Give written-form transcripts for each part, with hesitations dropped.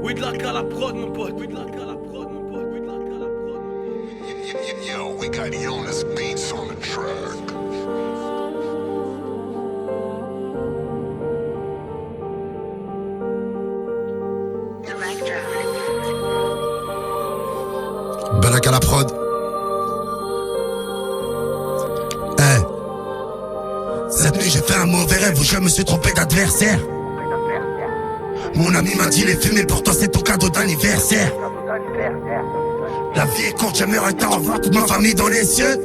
Oui de la à la prod mon pote, oui de la à la prod mon pote, oui de la à la prod mon pote. Yo, we got Jonas Beats on the track. Balak à la prod. Hey. Cette nuit j'ai fait un mauvais rêve où je me suis trompé d'adversaire. Mon ami m'a dit les fumées pour toi c'est ton cadeau d'anniversaire. La vie est courte, j'aimerais t'en revoir toute ma famille dans les cieux.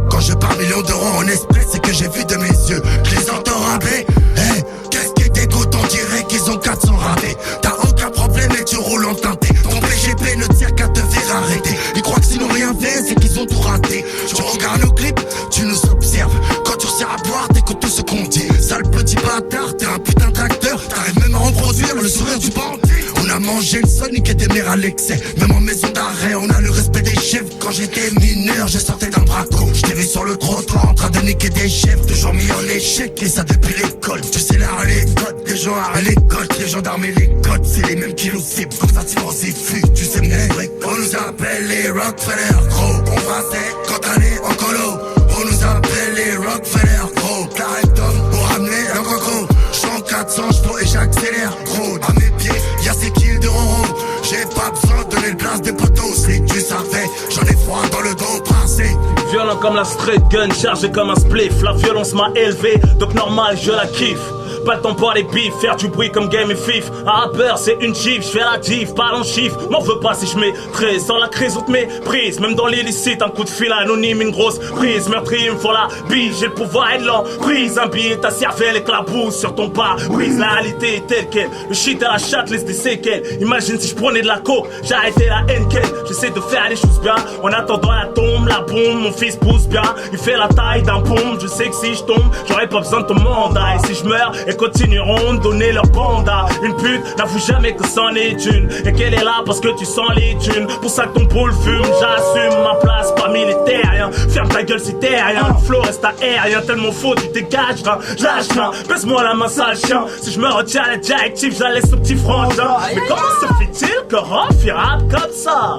Quand je parle millions d'euros en espèces, c'est que j'ai vu de mes yeux. Je les entends rapper. Hey, qu'est-ce qui dégoûte, on dirait qu'ils ont 400 ratés. T'as aucun problème et tu roules en teinté. Ton PGP ne tient qu'à te faire arrêter. Ils croient que s'ils n'ont rien fait, c'est qu'ils ont tout raté. Tu regardes nos clips, tu nous observes. Quand tu resserres à boire, t'écoutes tout ce qu'on dit. Sale petit bâtard, t'es un putain d'acteur. T'arrives même à reproduire le sourire du bandit. On a mangé le Sonic et des mères à l'excès. Même en maison d'arrêt, on a le respect des chefs. Quand j'étais mineur, je sortais d'un braco. Je t'ai vu sur le trottoir en train de niquer des chefs. Toujours mis en échec et ça depuis l'école. Tu sais là, les codes, les gens à l'école, les gendarmes et les codes, c'est les mêmes qui nous ciblent. Comme ça, tu s'y fuit, tu sais, mon vrai. On nous appelle les Rockefeller, gros. On passait quand t'allais en colo. On nous appelle les Rockefeller, gros. T'arrêtes d'homme pour ramener un coco. J'en 400 chevaux et j'accélère, gros. À mes pieds, y'a ces kills de ronron. J'ai pas besoin de donner le place des poteaux. Si tu savais, j'en ai froid dans le dos passé. Violent comme la straight gun, chargé comme un spliff. La violence m'a élevé, donc normal je la kiffe. Pas le temps pour les bifs, faire du bruit comme Game et Fif. Un rappeur c'est une gif, j'fais la div, parle en chiffres. M'en veux pas si j'mets 13 sans la crise ou te méprise. Même dans l'illicite, un coup de fil anonyme, une grosse prise. Meurtrier me font la bise, j'ai le pouvoir et de l'emprise. Un billet, ta cervelle éclabousse sur ton pas. Brise, la réalité est telle qu'elle. Le shit à la chatte laisse des séquelles. Imagine si j'prenais de la coke, j'arrêtais la haine qu'elle. J'essaie de faire les choses bien, en attendant la tombe, la bombe. Mon fils pousse bien, il fait la taille d'un pompe. Je sais que si je tombe, j'aurais pas besoin de ton mandat. Et si je meurs, et continueront de donner leur banda. Une pute n'avoue jamais que c'en est une et qu'elle est là parce que tu sens les thunes. Pour ça que ton pôle fume, j'assume ma place parmi les terriens. Ferme ta gueule si t'es rien, le flow reste aérien. Tellement faux, tu dégages, lâche rien. Baisse-moi la main sale chien. Si je me retiens la directive, j'allais ce petit frangin. Mais comment se fait-il que Rof il rappe comme ça?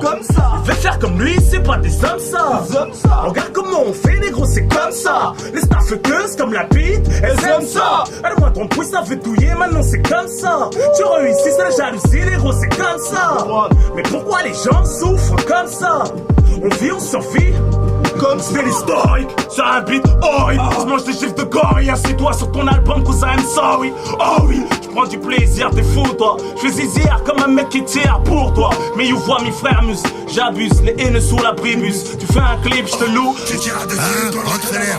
Il veut faire comme lui, c'est pas des hommes ça. Regarde comment on fait les gros, c'est comme ça. Les starfuckeuses comme la bite, elles aiment ça. Elle voit ton pouce, ça veut touiller, maintenant c'est comme ça. Tu réussis, c'est la jalousie, les gros, c'est comme ça. Mais pourquoi les gens souffrent comme ça? On vit, on survit comme c'est l'historique. Sur un beat, oh oui, je mange des chiffres de gorille. Assieds-toi sur ton album, cause I'm sorry. Oh oui, je prends du plaisir, t'es fou toi. Je fais zizière comme un mec qui tire pour toi. Mais you vois mes frères mus, j'abuse, les haineux sous la bribus. Tu fais un clip, je te loue. Tu tiras dessus, toi Rockefeller.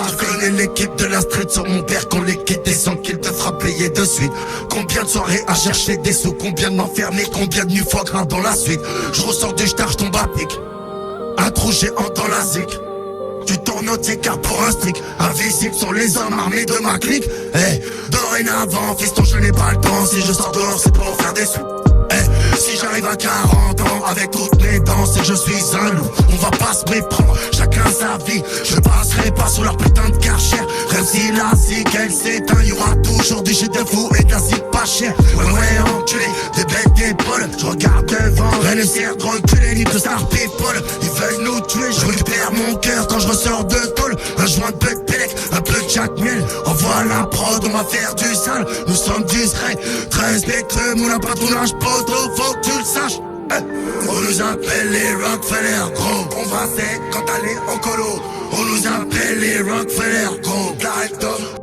Tu connais l'équipe de la street sur mon père qu'on les quitte et sans qu'il te fera payer de suite. Combien de soirées à chercher des sous, combien de m'enfermer, combien de nuits foie gras dans la suite. Je ressors du star, je tombe à pic. Un trou géant dans la zik. Tu tournes au car pour un stick. Invisible sont les hommes armés de ma clique. Hey, dorénavant, fiston, je n'ai pas le temps. Si je sors dehors, c'est pour faire des sous. Hey, si j'arrive à 40 ans avec toutes mes dents, c'est que je suis un loup. On va pas se méprendre, chacun sa vie. Je passerai pas sur leur putain de carchère. Même si la zik elle s'éteint, y'aura toujours du shit de fou et de la zik pas cher. Ouais, enculé, des bêtes d'épaules. Je regarde devant, rien ne sert de reculer ni de star people. Ils veulent nous tuer, je récupère mon cœur quand je ressors de tôle. Un joint de Bud Pelec, un peu de Jack Miel. Envoie la prod, on va faire du sale. Nous sommes discrets, très respectueux. Mon patronage poteau, faut que tu le saches. On nous appelle les Rockefeller, gros. On va sec quand t'allais en colo. On nous appelle les Rockefeller, gros. T'arrêtes d'homme